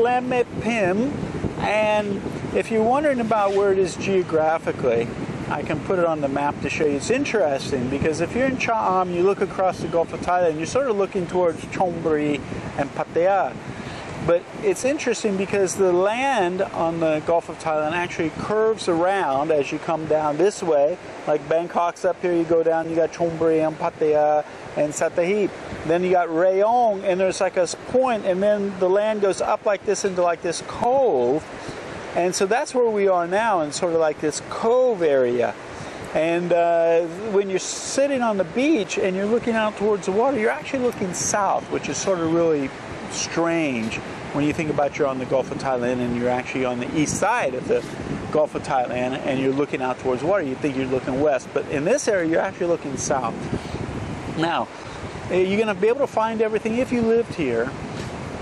Laem Mae Phim, and if you're wondering about where it is geographically, I can put it on the map to show you. It's interesting because if you're in TImyT, you look across the Gulf of Thailand, you're sort of looking towards Chonburi and Pattaya. But it's interesting because the land on the Gulf of Thailand actually curves around as you come down this way. Like Bangkok's up here, you go down, you got Chonburi and Pattaya and Sattahip. Then you got Rayong, and there's like a point, and then the land goes up like this into like this cove. And so that's where we are now, in sort of like this cove area. And when you're sitting on the beach and you're looking out towards the water, you're actually looking south, which is sort of really strange when you think about you're on the Gulf of Thailand and you're actually on the east side of the Gulf of Thailand and you're looking out towards water. You think you're looking west, but in this area you're actually looking south. Now, you're going to be able to find everything if you lived here.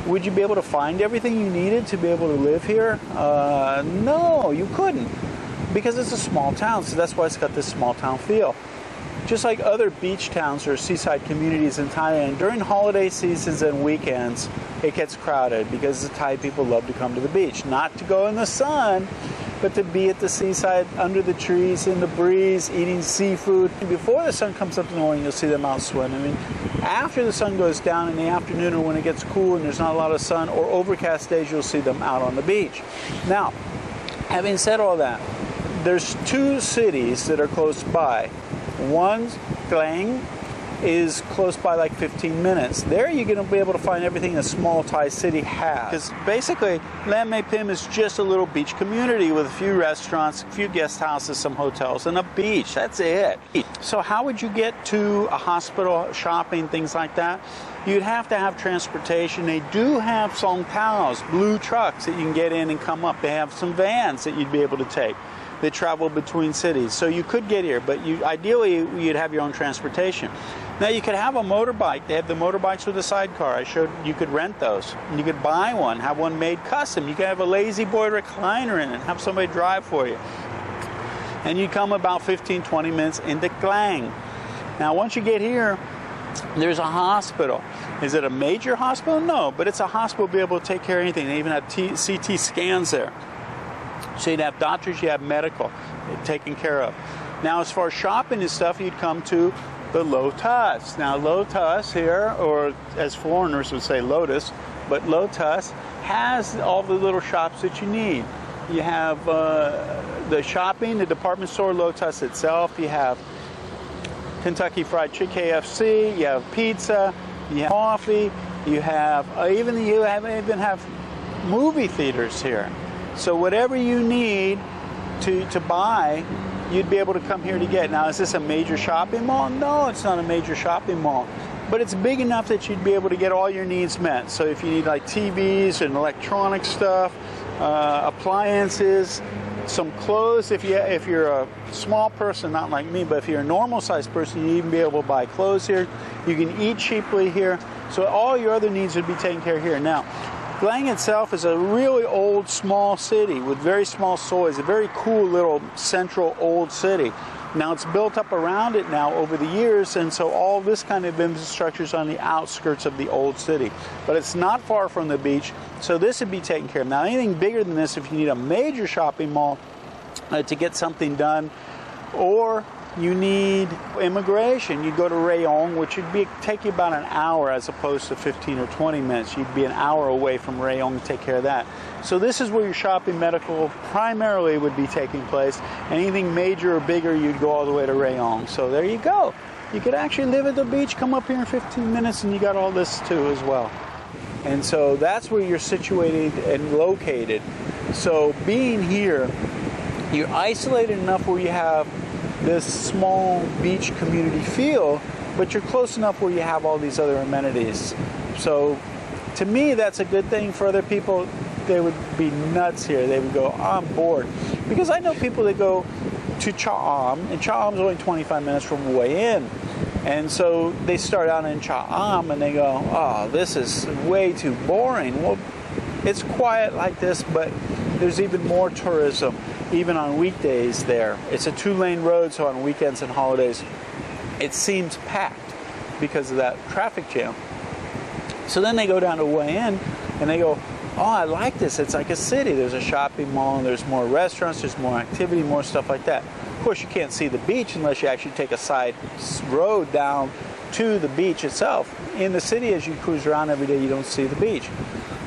Would you be able to find everything you needed to be able to live here? No, you couldn't, because it's a small town, so that's why it's got this small town feel. Just like other beach towns or seaside communities in Thailand, during holiday seasons and weekends, it gets crowded because the Thai people love to come to the beach. Not to go in the sun, but to be at the seaside, under the trees, in the breeze, eating seafood. Before the sun comes up in the morning, you'll see them out swimming. I mean, after the sun goes down in the afternoon or when it gets cool and there's not a lot of sun or overcast days, you'll see them out on the beach. Now, having said all that, there's two cities that are close by. One's Klang is close by like 15 minutes. There you're going to be able to find everything a small Thai city has. Because basically, Laem Mae Phim is just a little beach community with a few restaurants, a few guest houses, some hotels, and a beach. That's it. So how would you get to a hospital, shopping, things like that? You'd have to have transportation. They do have song taos, blue trucks that you can get in and come up. They have some vans that you'd be able to take. They travel between cities. So you could get here, but ideally you'd have your own transportation. Now you could have a motorbike. They have the motorbikes with a sidecar. I showed you could rent those. And you could buy one, have one made custom. You could have a lazy boy recliner in it and have somebody drive for you. And you come about 15, 20 minutes into Klang. Now once you get here, there's a hospital. Is it a major hospital? No, but it's a hospital to be able to take care of anything. They even have CT scans there. So you'd have doctors, you have medical taken care of. Now as far as shopping and stuff, you'd come to the Lotus. Now Lotus here, or as foreigners would say Lotus, but Lotus has all the little shops that you need. You have the shopping, the department store, Lotus itself. You have Kentucky Fried Chicken, KFC. You have pizza. You have coffee. You have even have movie theaters here. So whatever you need to buy, you'd be able to come here to get. Now, is this a major shopping mall? No, it's not a major shopping mall. But it's big enough that you'd be able to get all your needs met. So if you need like TVs and electronic stuff, appliances, some clothes, if you're a small person, not like me, but if you're a normal sized person, you even be able to buy clothes here. You can eat cheaply here. So all your other needs would be taken care of here. Now, Klang itself is a really old, small city with very small soils, a very cool little central old city. Now it's built up around it now over the years, and so all this kind of infrastructure is on the outskirts of the old city. But it's not far from the beach, so this would be taken care of. Now anything bigger than this, if you need a major shopping mall to get something done, or you need immigration, you go to Rayong, which would take you about an hour as opposed to 15 or 20 minutes. You'd be an hour away from Rayong to take care of that. So this is where your shopping medical primarily would be taking place. Anything major or bigger, you'd go all the way to Rayong. So there you go. You could actually live at the beach, come up here in 15 minutes, and you got all this too as well. And so that's where you're situated and located. So being here, you're isolated enough where you have this small beach community feel, but you're close enough where you have all these other amenities. So to me, that's a good thing. For other people, they would be nuts here. They would go, I'm bored. Because I know people that go to TImyT, and TImyT's only 25 minutes from Way In. And so they start out in TImyT and they go, oh, this is way too boring. Well, it's quiet like this, but there's even more tourism, even on weekdays there. It's a 2-lane road, so on weekends and holidays, it seems packed because of that traffic jam. So then they go down to Way In and they go, oh, I like this. It's like a city. There's a shopping mall, and there's more restaurants, there's more activity, more stuff like that. Of course, you can't see the beach unless you actually take a side road down to the beach itself. In the city, as you cruise around every day, you don't see the beach.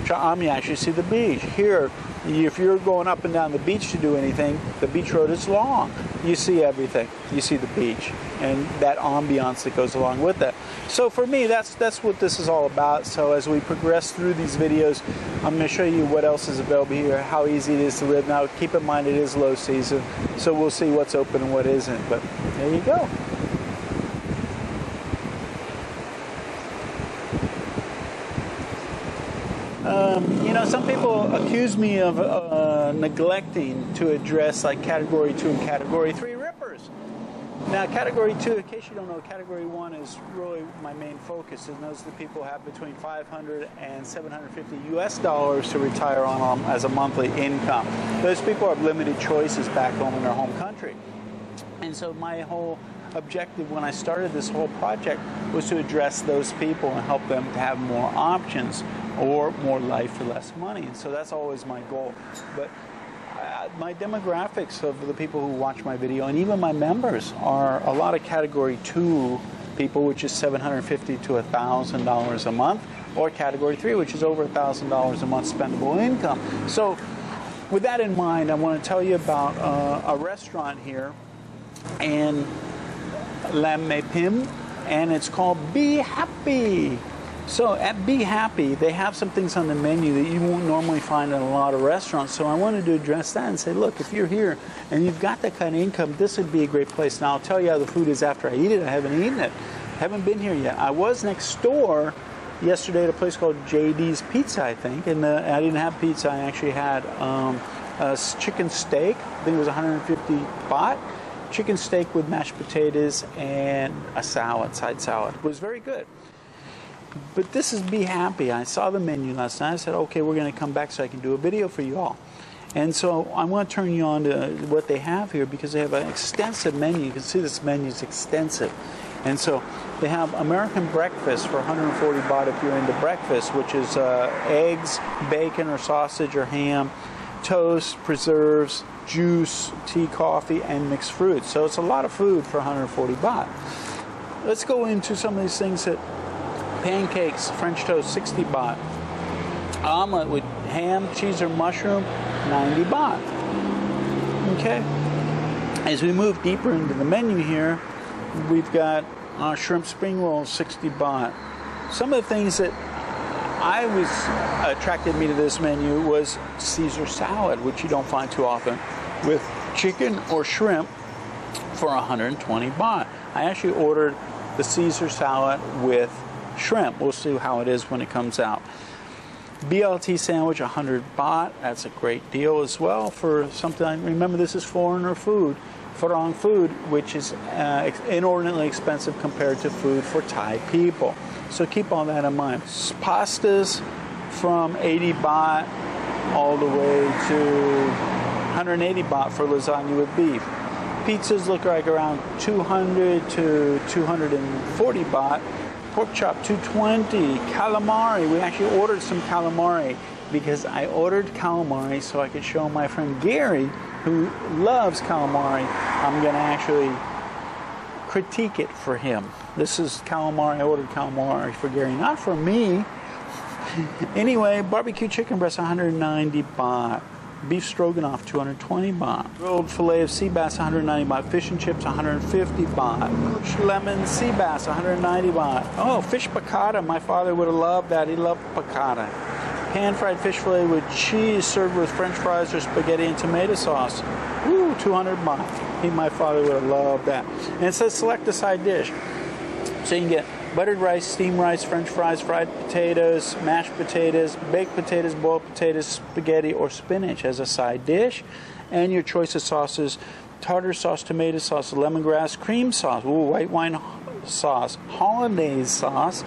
You actually see the beach. Here, if you're going up and down the beach to do anything, the beach road is long. You see everything. You see the beach and that ambiance that goes along with that. So for me, that's what this is all about. So as we progress through these videos, I'm going to show you what else is available here, how easy it is to live. Now, keep in mind it is low season, so we'll see what's open and what isn't. But there you go. You know, some people accuse me of neglecting to address like Category 2 and Category 3 rippers. Now, Category 2, in case you don't know, Category 1 is really my main focus, and those are the people who have between $500 and $750 US to retire on as a monthly income. Those people have limited choices back home in their home country. And so my whole objective when I started this whole project was to address those people and help them to have more options or more life for less money. And so that's always my goal. But my demographics of the people who watch my video and even my members are a lot of Category 2 people, which is $750 to $1,000 a month, or Category 3, which is over $1,000 a month spendable income. So with that in mind, I want to tell you about a restaurant here in Laem Mae Phim, and it's called Be Happy. So at Be Happy, they have some things on the menu that you won't normally find in a lot of restaurants. So I wanted to address that and say, look, if you're here and you've got that kind of income, this would be a great place. Now, I'll tell you how the food is after I eat it. I haven't eaten it. Haven't been here yet. I was next door yesterday at a place called JD's Pizza, I think, and I didn't have pizza. I actually had a chicken steak. I think it was 150 baht. Chicken steak with mashed potatoes and a salad, side salad. It was very good. But this is Be Happy. I saw the menu last night. I said, okay, we're going to come back so I can do a video for you all. And so I want to turn you on to what they have here because they have an extensive menu. You can see this menu is extensive. And so they have American breakfast for 140 baht if you're into breakfast, which is eggs, bacon or sausage or ham, toast, preserves, juice, tea, coffee, and mixed fruits. So it's a lot of food for 140 baht. Let's go into some of these things that pancakes, French toast, 60 baht. Omelet with ham, cheese, or mushroom, 90 baht. Okay. As we move deeper into the menu here, we've got shrimp spring rolls, 60 baht. Some of the things that attracted me to this menu was Caesar salad, which you don't find too often, with chicken or shrimp for 120 baht. I actually ordered the Caesar salad with shrimp. We'll see how it is when it comes out. BLT sandwich, 100 baht. That's a great deal as well for something. Remember, this is foreigner food, Farang food, which is inordinately expensive compared to food for Thai people. So keep all that in mind. Pastas from 80 baht all the way to 180 baht for lasagna with beef. Pizzas look like around 200 to 240 baht. Pork chop, 220. Calamari, we actually ordered some calamari because I ordered calamari so I could show my friend Gary, who loves calamari. I'm going to actually critique it for him. This is calamari. I ordered calamari for Gary, not for me. Anyway, barbecue chicken breast, 190 baht. Beef stroganoff, 220 baht. Grilled fillet of sea bass, 190 baht. Fish and chips, 150 baht. Poached lemon sea bass, 190 baht. Oh, fish piccata. My father would have loved that. He loved piccata. Pan-fried fish fillet with cheese served with French fries or spaghetti and tomato sauce. Ooh, 200 baht. My father would have loved that. And it says select a side dish. So you can get buttered rice, steamed rice, French fries, fried potatoes, mashed potatoes, baked potatoes, boiled potatoes, spaghetti, or spinach as a side dish. And your choice of sauces, tartar sauce, tomato sauce, lemongrass, cream sauce, white wine sauce, hollandaise sauce,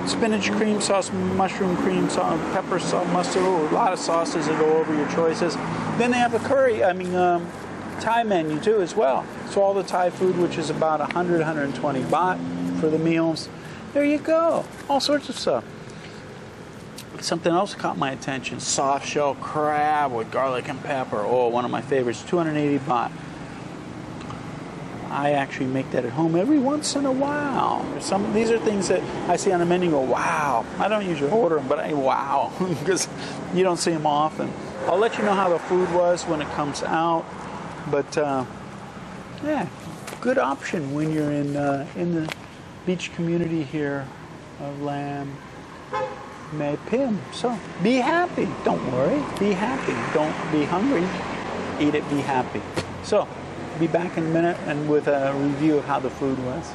spinach cream sauce, mushroom cream sauce, pepper sauce, mustard, a lot of sauces that go over your choices. Then they have a Thai menu too as well. So all the Thai food, which is about 120 baht for the meals. There you go. All sorts of stuff. Something else caught my attention. Soft shell crab with garlic and pepper. Oh, one of my favorites. 280 baht. I actually make that at home every once in a while. These are things that I see on the menu and go, wow. I don't usually order them, but wow, because you don't see them often. I'll let you know how the food was when it comes out. But yeah, good option when you're in the beach community here of Laem Mae Phim. So be happy. Don't worry. Be happy. Don't be hungry. Eat it. Be happy. So be back in a minute and with a review of how the food was.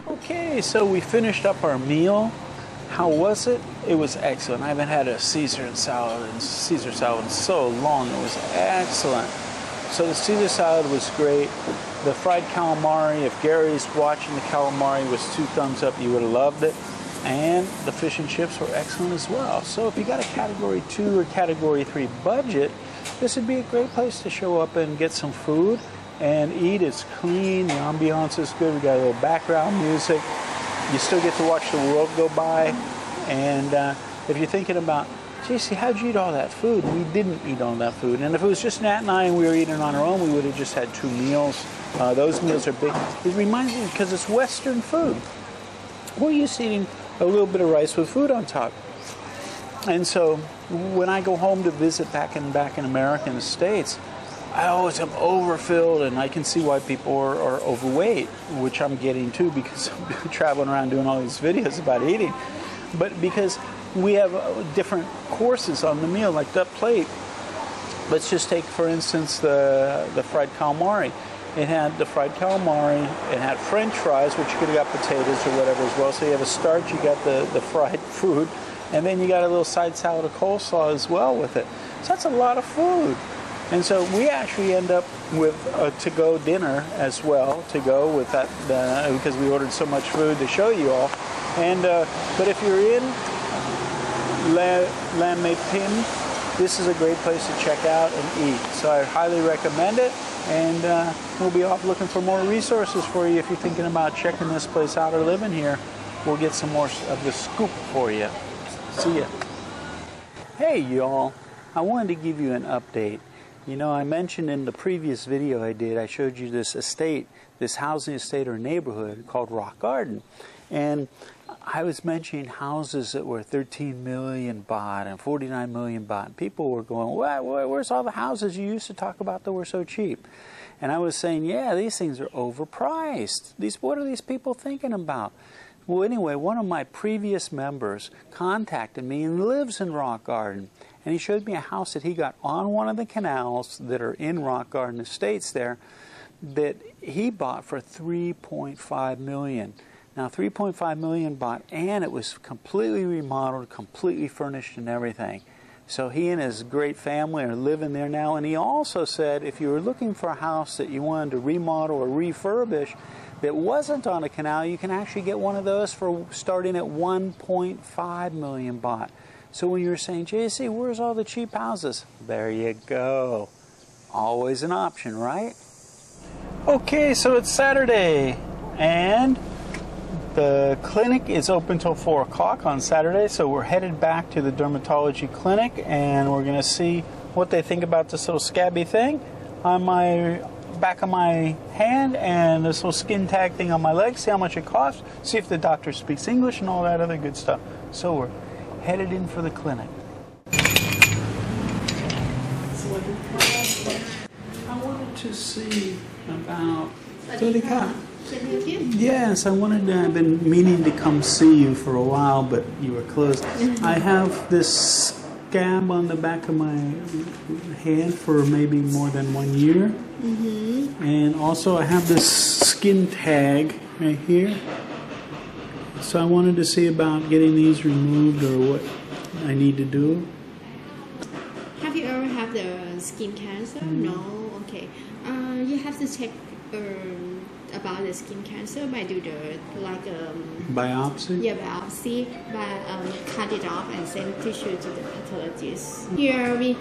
Okay, so we finished up our meal. How was it? It was excellent. I haven't had a Caesar salad in so long. It was excellent. So the Caesar salad was great. The fried calamari, if Gary's watching, the calamari was 2 thumbs up. You would have loved it. And the fish and chips were excellent as well. So if you got a Category 2 or Category 3 budget, this would be a great place to show up and get some food and eat. It's clean. The ambiance is good. We got a little background music. You still get to watch the world go by. And if you're thinking about, JC, how'd you eat all that food? We didn't eat all that food. And if it was just Nat and I and we were eating on our own, we would have just had 2 meals. Those meals are big. It reminds me because it's Western food. We're used to eating a little bit of rice with food on top. And so when I go home to visit back in America in the States, I always am overfilled, and I can see why people are overweight, which I'm getting too because I'm traveling around doing all these videos about eating. But because we have different courses on the meal, like that plate. Let's just take, for instance, the fried calamari. It had the fried calamari, it had French fries, which you could have got potatoes or whatever as well. So you have a starch, you got the fried food, and then you got a little side salad of coleslaw as well with it. So that's a lot of food. And so we actually end up with a to-go dinner as well, to go with that, because we ordered so much food to show you all. And but if you're in Laem Mae Phim, this is a great place to check out and eat. So I highly recommend it. And we'll be off looking for more resources for you if you're thinking about checking this place out or living here. We'll get some more of the scoop for you. See ya. Hey y'all, I wanted to give you an update. You know, I mentioned in the previous video I did, I showed you this estate, this housing estate or neighborhood called Rock Garden. And I was mentioning houses that were 13 million baht and 49 million baht. People were going, where's all the houses you used to talk about that were so cheap? And I was saying, yeah, these things are overpriced. What are these people thinking about? Well, anyway, one of my previous members contacted me and lives in Rock Garden. And he showed me a house that he got on one of the canals that are in Rock Garden Estates there that he bought for 3.5 million. Now, 3.5 million baht, and it was completely remodeled, completely furnished and everything. So he and his great family are living there now. And he also said if you were looking for a house that you wanted to remodel or refurbish that wasn't on a canal, you can actually get one of those for starting at 1.5 million baht. So when you were saying, JC, where's all the cheap houses? There you go. Always an option, right? Okay, so it's Saturday, and the clinic is open till 4 o'clock on Saturday, so we're headed back to the dermatology clinic, and we're going to see what they think about this little scabby thing on my back of my hand and this little skin tag thing on my leg, see how much it costs, see if the doctor speaks English and all that other good stuff. So we're headed in for the clinic. I wanted to see about... Yes, I've been meaning to come see you for a while, but you were closed. I have this scab on the back of my hand for maybe more than 1 year. And also I have this skin tag right here. So I wanted to see about getting these removed or what I need to do. Have you ever had the skin cancer? No? Okay. You have to check about the skin cancer by do the biopsy? Yeah, biopsy, but cut it off and send tissue to the pathologist. Here we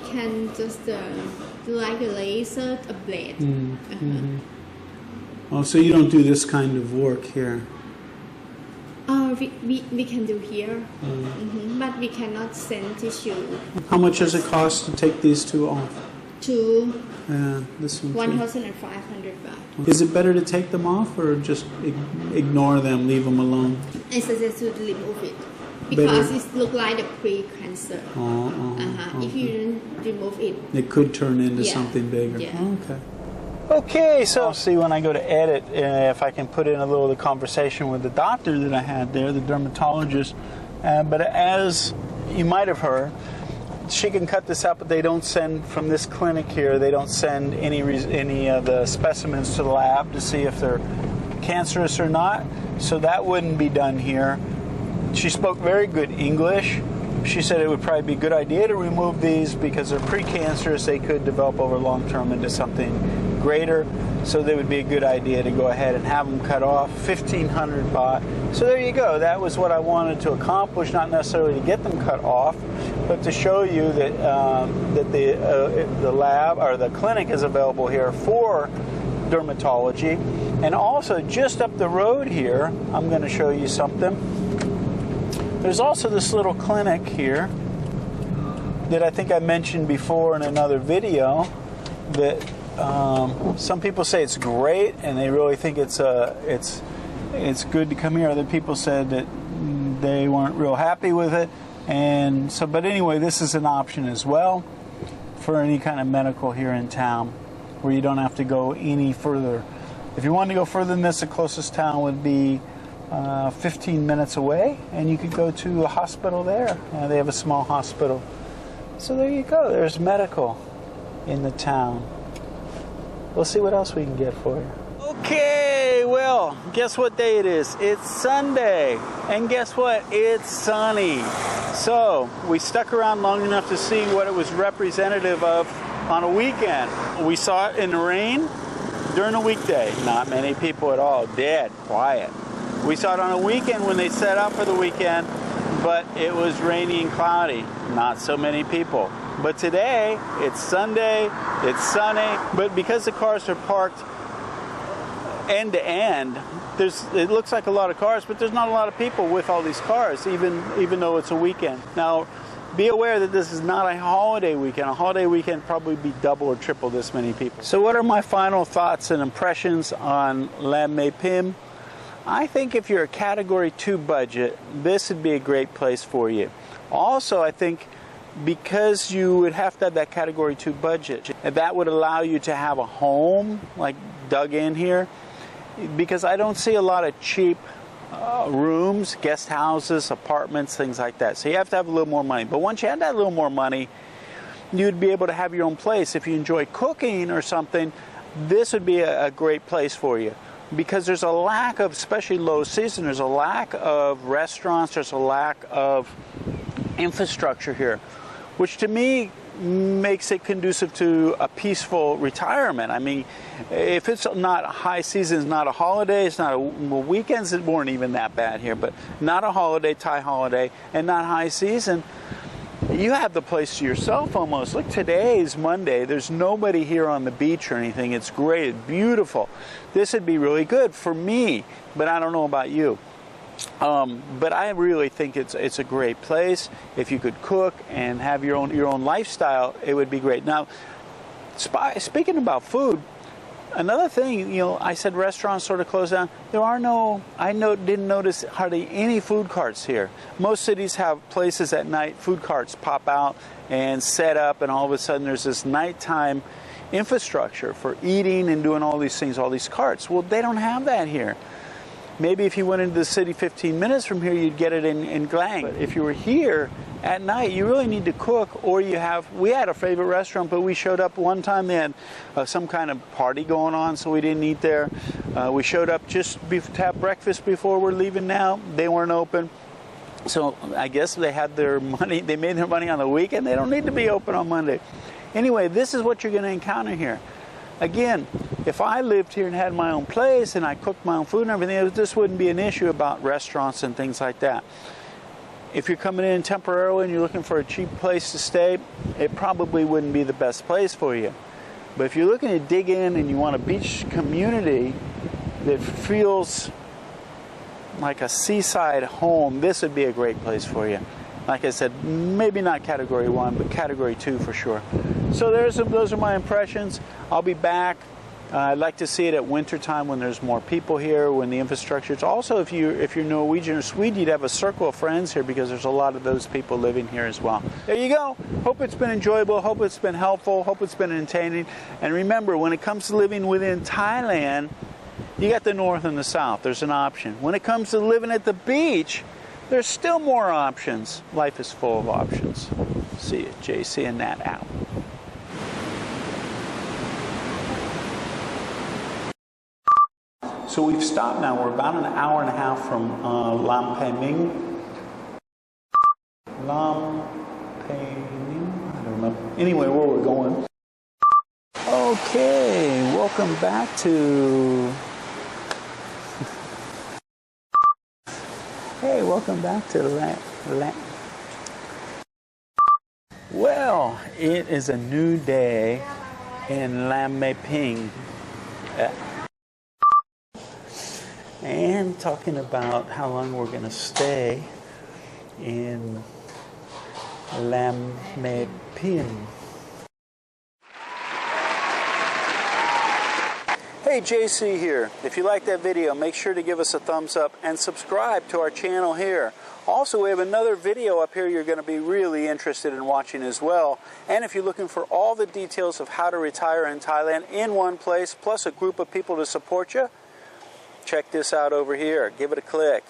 can just do like a laser blade. Oh, so you don't do this kind of work here? we can do here, but we cannot send tissue. How much does it cost to take these two off? This one. 1,500 baht. Is it better to take them off or just ignore them, leave them alone? I suggest to remove it because it looks like the pre-cancer. If you don't remove it, it could turn into something bigger. Yeah. Okay. Okay, so I'll see when I go to edit if I can put in a little of the conversation with the doctor that I had there, the dermatologist. But as you might have heard, she can cut this out, but they don't send from this clinic here. They don't send any of the specimens to the lab to see if they're cancerous or not. So that wouldn't be done here. She spoke very good English. She said it would probably be a good idea to remove these because they're precancerous. They could develop over long term into something greater. So they would be a good idea to go ahead and have them cut off. 1,500 baht. So there you go. That was what I wanted to accomplish, not necessarily to get them cut off, but to show you that the lab or the clinic is available here for dermatology. And also just up the road here, I'm going to show you something. There's also this little clinic here that I think I mentioned before in another video that some people say it's great and they really think it's good to come here. Other people said that they weren't real happy with it. And so, but anyway, this is an option as well for any kind of medical here in town where you don't have to go any further. If you want to go further than this, the closest town would be 15 minutes away, and you could go to a hospital there. They have a small hospital. So there you go. There's medical in the town. We'll see what else we can get for you. Okay, well, guess what day it is? It's Sunday. And guess what? It's sunny. So we stuck around long enough to see what it was representative of on a weekend. We saw it in the rain during a weekday. Not many people at all. Dead, quiet. We saw it on a weekend when they set up for the weekend, but it was rainy and cloudy. Not so many people. But today, it's Sunday, it's sunny, but because the cars are parked end to end, it looks like a lot of cars, but there's not a lot of people with all these cars, even though it's a weekend. Now, be aware that this is not a holiday weekend. A holiday weekend probably be double or triple this many people. So what are my final thoughts and impressions on Laem Mae Phim? I think if you're a Category 2 budget, this would be a great place for you. Also, I think because you would have to have that Category 2 budget, that would allow you to have a home, like dug in here, because I don't see a lot of cheap rooms, guest houses, apartments, things like that. So you have to have a little more money. But once you have that little more money, you'd be able to have your own place. If you enjoy cooking or something, this would be a great place for you. Because there's a lack of, especially low season, there's a lack of restaurants, there's a lack of infrastructure here, which to me makes it conducive to a peaceful retirement. I mean, if it's not high season, it's not a holiday, it's not weekends that weren't even that bad here, but not a holiday, Thai holiday, and not high season, you have the place to yourself almost. Look, today is Monday. There's nobody here on the beach or anything. It's great. It's beautiful. This would be really good for me, but I don't know about you. But I really think it's a great place. If you could cook and have your own lifestyle, it would be great. Now, speaking about food, another thing, I said restaurants sort of closed down. Didn't notice hardly any food carts here. Most cities have places at night, food carts pop out and set up, and all of a sudden there's this nighttime infrastructure for eating and doing all these things, all these carts. Well, they don't have that here. Maybe if you went into the city 15 minutes from here, you'd get it in Glang. But if you were here at night, you really need to cook, or we had a favorite restaurant, but we showed up one time, they had some kind of party going on, so we didn't eat there. We showed up just to have breakfast before we're leaving now. They weren't open. So I guess they had their money, they made their money on the weekend. They don't need to be open on Monday. Anyway, this is what you're going to encounter here. Again, if I lived here and had my own place and I cooked my own food and everything, this wouldn't be an issue about restaurants and things like that. If you're coming in temporarily and you're looking for a cheap place to stay, it probably wouldn't be the best place for you. But if you're looking to dig in and you want a beach community that feels like a seaside home, this would be a great place for you. Like I said, maybe not category 1, but category 2 for sure. So those are my impressions. I'll be back. I'd like to see it at winter time when there's more people here, when the infrastructure is. Also, if you're Norwegian or Swede, you'd have a circle of friends here because there's a lot of those people living here as well. There you go. Hope it's been enjoyable. Hope it's been helpful. Hope it's been entertaining. And remember, when it comes to living within Thailand, you got the north and the south. There's an option. When it comes to living at the beach, there's still more options. Life is full of options. See you, JC and Nat out. So we've stopped now. We're about an hour and a half from Laem Mae Phim. Laem Mae, I don't know. Anyway, where we're going. Okay, welcome back to... Hey, welcome back to Laem. Well, it is a new day in Laem Mae Phim. And talking about how long we're going to stay in Laem Mae Phim. Hey, JC here. If you like that video, make sure to give us a thumbs up and subscribe to our channel here. Also, we have another video up here you're going to be really interested in watching as well. And if you're looking for all the details of how to retire in Thailand in one place, plus a group of people to support you, check this out over here. Give it a click.